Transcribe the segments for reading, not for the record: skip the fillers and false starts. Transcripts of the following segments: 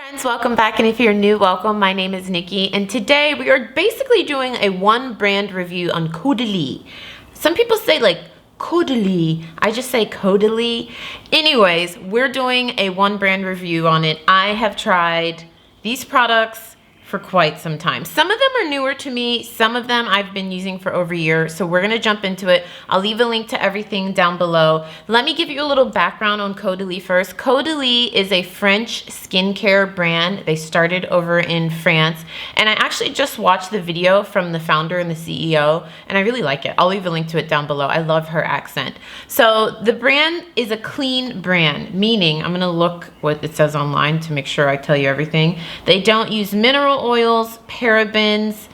Friends, welcome back, and if you're new, welcome. My name is Nikki, and today we are basically doing a one brand review on Caudalie. Some people say like Caudalie, I just say Caudalie. Anyways, we're doing a one brand review on it. I have tried these products for quite some time. Some of them are newer to me, some of them I've been using for over a year, so we're gonna jump into it. I'll leave a link to everything down below. Let me give you a little background on Caudalie first. Caudalie is a French skincare brand. They started over in France, and I actually just watched the video from the founder and the CEO, and I really like it. I'll leave a link to it down below. I love her accent. So the brand is a clean brand, meaning I'm gonna look what it says online to make sure I tell you everything. They don't use mineral oils, parabens,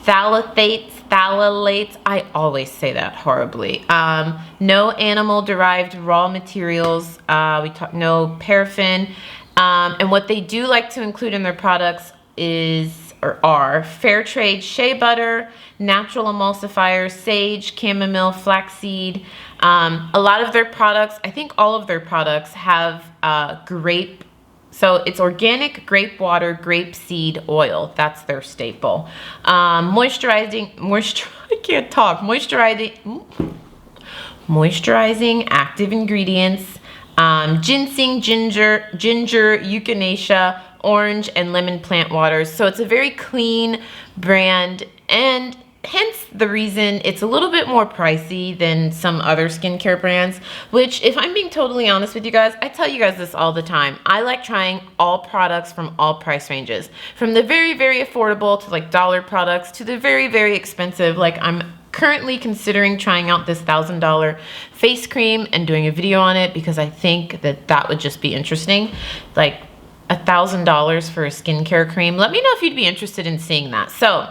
phthalates, I always say that horribly. No animal derived raw materials, no paraffin, and what they do like to include in their products are fair trade shea butter, natural emulsifiers, sage, chamomile, flaxseed. A lot of their products, I think all of their products have so it's organic grape water, grape seed oil. That's their staple. Moisturizing active ingredients, ginseng, ginger, echinacea, orange, and lemon plant waters. So it's a very clean brand, and hence the reason it's a little bit more pricey than some other skincare brands, which, if I'm being totally honest with you guys, I tell you guys this all the time. I like trying all products from all price ranges, from the very, very affordable to like dollar products to the very, very expensive. Like, I'm currently considering trying out this $1,000 face cream and doing a video on it because I think that would just be interesting. Like $1,000 for a skincare cream. Let me know if you'd be interested in seeing that. So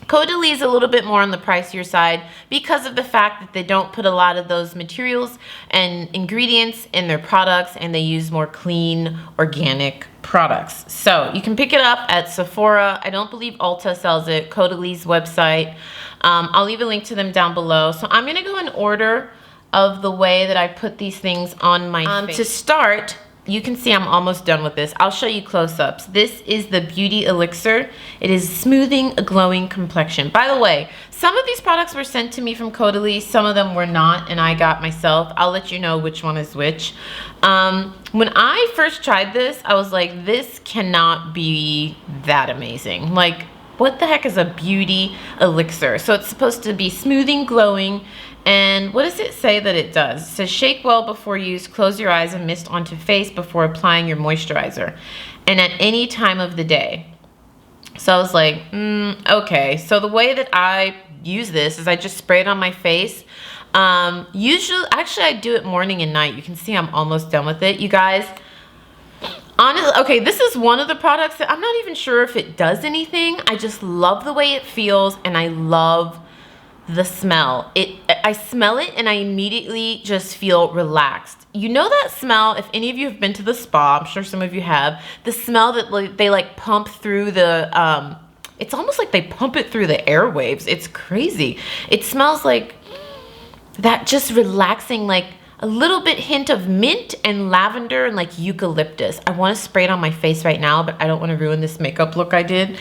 Caudalie is a little bit more on the pricier side because of the fact that they don't put a lot of those materials and ingredients in their products, and they use more clean, organic products. So you can pick it up at Sephora. I don't believe Ulta sells it. Caudalie's website. I'll leave a link to them down below. So I'm gonna go in order of the way that I put these things on my face. To start, you can see I'm almost done with this. I'll show you close-ups. This is the Beauty Elixir. It is smoothing a glowing complexion. By the way, some of these products were sent to me from Caudalie, some of them were not, and I got myself. I'll let you know which one is which. When I first tried this, I was like, this cannot be that amazing. Like, what the heck is a Beauty Elixir? So it's supposed to be smoothing, glowing, and what does it say that it does? It says shake well before use, close your eyes and mist onto face before applying your moisturizer, and at any time of the day. So I was like, okay. So the way that I use this is I just spray it on my face. Actually I do it morning and night. You can see I'm almost done with it, you guys. Honestly, okay, this is one of the products that I'm not even sure if it does anything. I just love the way it feels, and I love the smell. I smell it and I immediately just feel relaxed. You know that smell, if any of you have been to the spa, I'm sure some of you have, the smell that they like pump through the, it's almost like they pump it through the airwaves. It's crazy. It smells like that, just relaxing, like a little bit hint of mint and lavender and like eucalyptus. I want to spray it on my face right now, but I don't want to ruin this makeup look I did.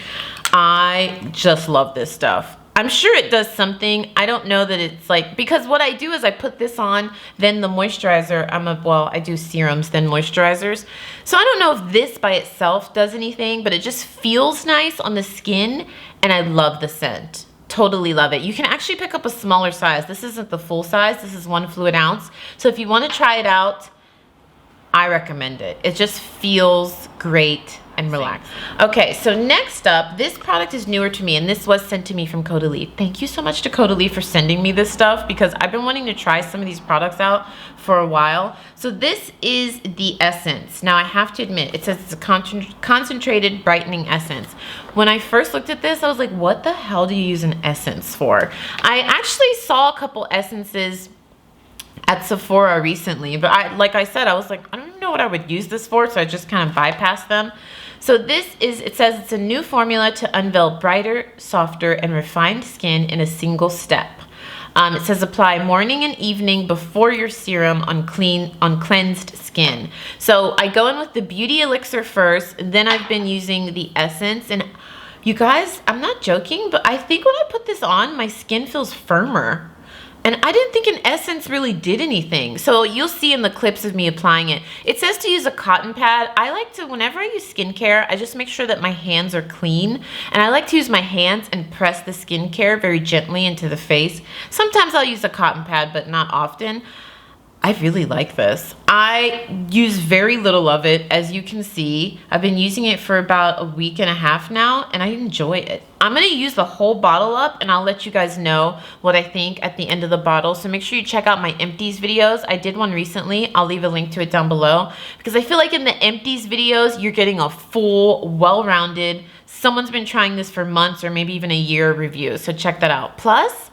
I just love this stuff. I'm sure it does something. I don't know that it's like, because what I do is I put this on, then the moisturizer. I do serums, then moisturizers. So I don't know if this by itself does anything, but it just feels nice on the skin, and I love the scent. Totally love it. You can actually pick up a smaller size. This isn't the full size. This is 1 fluid ounce. So if you want to try it out, I recommend it. It just feels great and relaxed. Okay, so next up, this product is newer to me, and this was sent to me from Caudalie. Thank you so much to Caudalie for sending me this stuff, because I've been wanting to try some of these products out for a while. So this is the essence. Now I have to admit, it says it's a concentrated brightening essence. When I first looked at this, I was like, what the hell do you use an essence for? I actually saw a couple essences at Sephora recently, but like I said, I was like, I don't even know what I would use this for, so I just kind of bypassed them. So it says it's a new formula to unveil brighter, softer, and refined skin in a single step. It says apply morning and evening before your serum on cleansed skin. So I go in with the Beauty Elixir first, and then I've been using the Essence. And you guys, I'm not joking, but I think when I put this on, my skin feels firmer. And I didn't think an Essence really did anything. So you'll see in the clips of me applying it. It says to use a cotton pad. I like to, whenever I use skincare, I just make sure that my hands are clean. And I like to use my hands and press the skincare very gently into the face. Sometimes I'll use a cotton pad, but not often. I really like this. I use very little of it, as you can see. I've been using it for about a week and a half now, and I enjoy it. I'm gonna use the whole bottle up, and I'll let you guys know what I think at the end of the bottle. So make sure you check out my empties videos. I did one recently. I'll leave a link to it down below, because I feel like in the empties videos, you're getting a full, well-rounded, someone's been trying this for months or maybe even a year review. So check that out. Plus,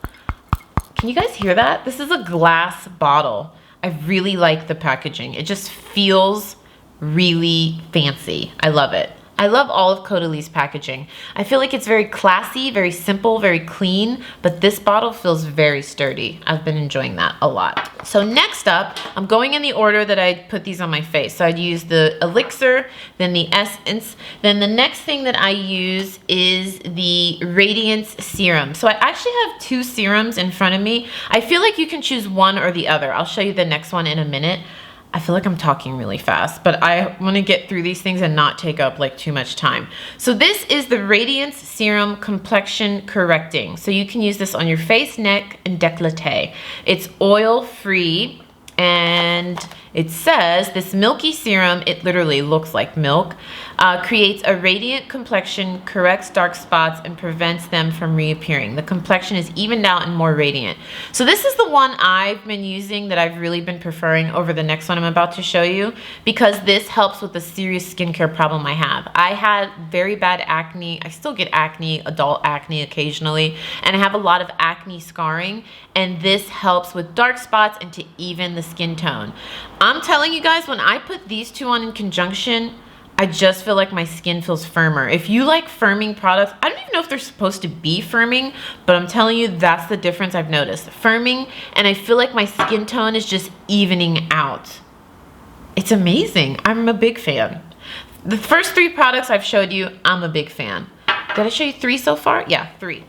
can you guys hear that? This is a glass bottle. I really like the packaging. It just feels really fancy. I love it. I love all of Caudalie's packaging. I feel like it's very classy, very simple, very clean, but this bottle feels very sturdy. I've been enjoying that a lot. So next up, I'm going in the order that I put these on my face. So I'd use the Elixir, then the Essence, then the next thing that I use is the Radiance Serum. So I actually have two serums in front of me. I feel like you can choose one or the other. I'll show you the next one in a minute. I feel like I'm talking really fast, but I want to get through these things and not take up like too much time. So this is the Radiance Serum Complexion Correcting. So you can use this on your face, neck, and décolleté. It's oil-free, and it says this milky serum, it literally looks like milk, creates a radiant complexion, corrects dark spots, and prevents them from reappearing. The complexion is evened out and more radiant. So this is the one I've been using that I've really been preferring over the next one I'm about to show you, because this helps with the serious skincare problem I have. I had very bad acne. I still get acne, adult acne occasionally, and I have a lot of acne scarring, and this helps with dark spots and to even the skin tone. I'm telling you guys, when I put these two on in conjunction, I just feel like my skin feels firmer. If you like firming products, I don't even know if they're supposed to be firming, but I'm telling you, that's the difference I've noticed. Firming, and I feel like my skin tone is just evening out. It's amazing. I'm a big fan. The first three products I've showed you, I'm a big fan. Did I show you three so far? Yeah, three.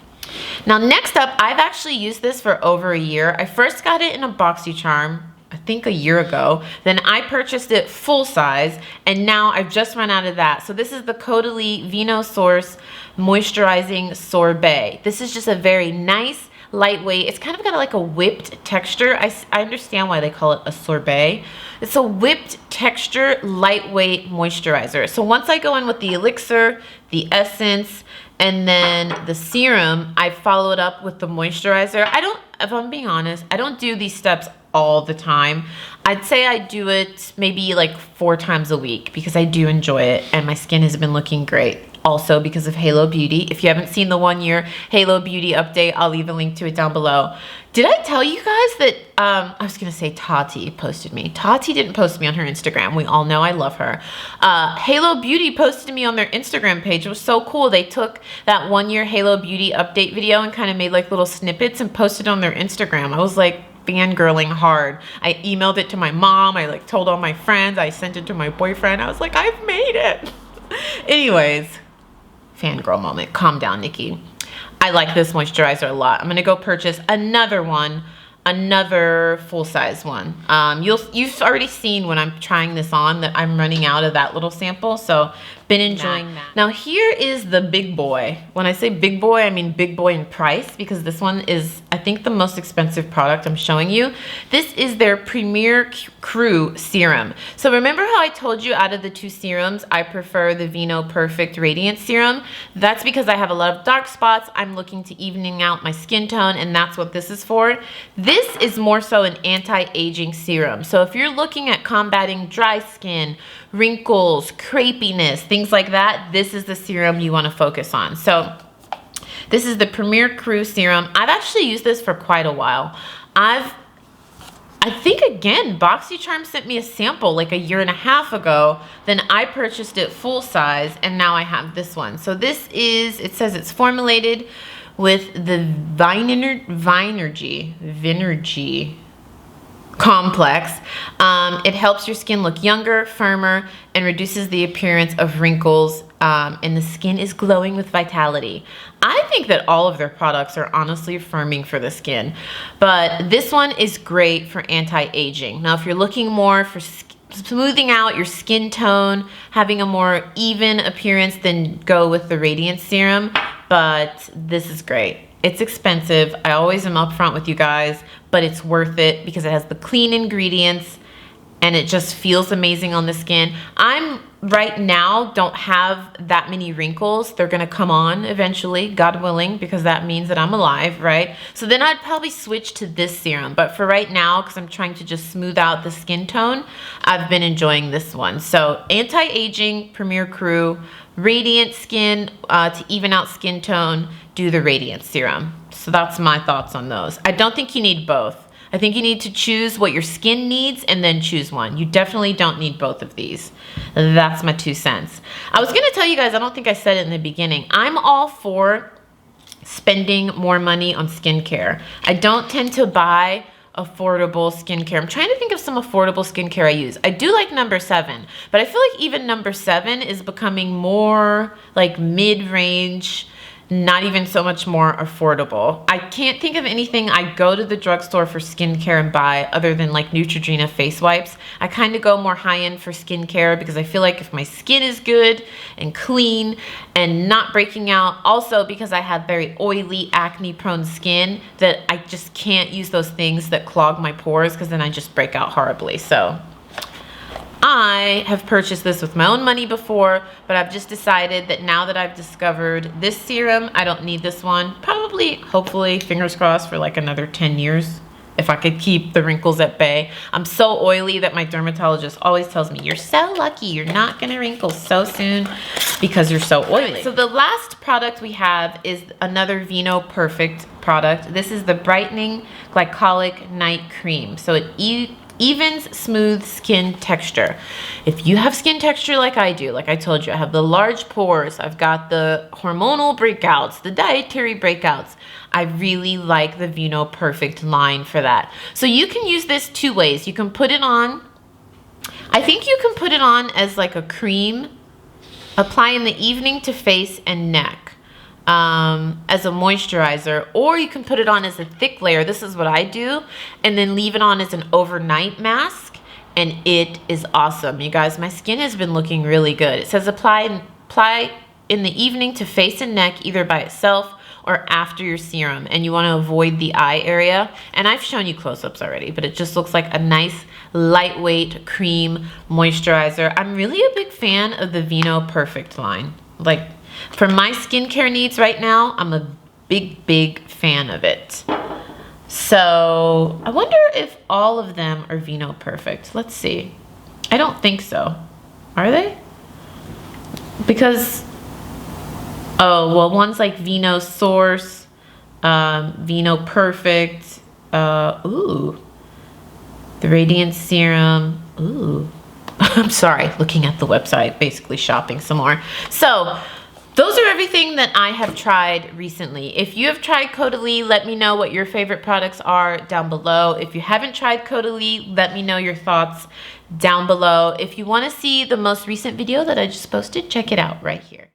Now next up, I've actually used this for over a year. I first got it in a BoxyCharm, I think a year ago. Then I purchased it full size, and now I've just run out of that. So this is the Caudalie Vino Source Moisturizing Sorbet. This is just a very nice, lightweight, it's kind of got like a whipped texture. I understand why they call it a sorbet. It's a whipped texture, lightweight moisturizer. So once I go in with the Elixir, the Essence, and then the serum, I follow it up with the moisturizer. If I'm being honest, I don't do these steps all the time. I'd say I do it maybe like 4 times a week because I do enjoy it, and my skin has been looking great. Also because of Halo Beauty. If you haven't seen the 1-year Halo Beauty update, I'll leave a link to it down below. Did I tell you guys that, I was gonna say Tati posted me. Tati didn't post me on her Instagram. We all know I love her. Halo Beauty posted me on their Instagram page. It was so cool. They took that 1-year Halo Beauty update video and kind of made like little snippets and posted on their Instagram. I was like fangirling hard. I emailed it to my mom. I like told all my friends. I sent it to my boyfriend. I was like, I've made it. Anyways. Fangirl moment. Calm down, Nikki. I like this moisturizer a lot. I'm gonna go purchase another one, another full-size one. You've already seen when I'm trying this on that I'm running out of that little sample, so been enjoying that. Now here is the big boy. When I say big boy, I mean big boy in price, because this one is, I think, the most expensive product I'm showing you. This is their Premier Cru Serum. So remember how I told you out of the 2 serums, I prefer the Vino Perfect Radiance Serum? That's because I have a lot of dark spots. I'm looking to evening out my skin tone, and that's what this is for. This is more so an anti-aging serum. So if you're looking at combating dry skin, wrinkles, crepiness, things like that, this is the serum you want to focus on. So this is the Premier Cru Serum. I've actually used this for quite a while. I think, again, BoxyCharm sent me a sample like a year and a half ago. Then I purchased it full size, and now I have this one. So this is, it says it's formulated with the Vinergy complex. It helps your skin look younger, firmer, and reduces the appearance of wrinkles, and the skin is glowing with vitality. I think that all of their products are honestly affirming for the skin, but this one is great for anti-aging. Now, if you're looking more for smoothing out your skin tone, having a more even appearance, then go with the Radiance Serum, but this is great. It's expensive. I always am upfront with you guys, but it's worth it because it has the clean ingredients and it just feels amazing on the skin. I'm right now don't have that many wrinkles. They're gonna come on eventually, God willing, because that means that I'm alive, right? So then I'd probably switch to this serum. But for right now, because I'm trying to just smooth out the skin tone, I've been enjoying this one. So anti-aging, Premier Crew, radiant skin, to even out skin tone, do the Radiance Serum. So that's my thoughts on those. I don't think you need both. I think you need to choose what your skin needs and then choose one. You definitely don't need both of these. That's my 2 cents. I was gonna tell you guys, I don't think I said it in the beginning, I'm all for spending more money on skincare. I don't tend to buy affordable skincare. I'm trying to think of some affordable skincare I use. I do like No. 7, but I feel like even No. 7 is becoming more like mid-range, not even so much more affordable. I can't think of anything I go to the drugstore for skincare and buy other than like Neutrogena face wipes. I kind of go more high-end for skincare because I feel like if my skin is good and clean and not breaking out, also because I have very oily, acne-prone skin, that I just can't use those things that clog my pores because then I just break out horribly. So I have purchased this with my own money before, but I've just decided that now that I've discovered this serum, I don't need this one. Probably, hopefully, fingers crossed, for like another 10 years, if I could keep the wrinkles at bay. I'm so oily that my dermatologist always tells me, you're so lucky, you're not gonna wrinkle so soon because you're so oily. So the last product we have is another Vino Perfect product. This is the Brightening Glycolic Night Cream. So it evens smooth skin texture. If you have skin texture like I do, like I told you, I have the large pores, I've got the hormonal breakouts, the dietary breakouts, I really like the Vino Perfect line for that. So you can use this 2 ways. You can put it on, I think you can put it on as like a cream, apply in the evening to face and neck. As a moisturizer, or you can put it on as a thick layer. This is what I do, and then leave it on as an overnight mask, and it is awesome. You guys, my skin has been looking really good. It says apply in the evening to face and neck, either by itself or after your serum, and you want to avoid the eye area. And I've shown you close-ups already, but it just looks like a nice lightweight cream moisturizer. I'm really a big fan of the Vino Perfect line. Like, for my skincare needs right now, I'm a big fan of it. So I wonder if all of them are Vino Perfect. Let's see. I don't think so. Are they? Because, oh, well, one's like Vino Source, Vino Perfect, ooh, the Radiance Serum, ooh. I'm sorry, looking at the website, basically shopping some more. So those are everything that I have tried recently. If you have tried Caudalie, let me know what your favorite products are down below. If you haven't tried Caudalie, let me know your thoughts down below. If you want to see the most recent video that I just posted, check it out right here.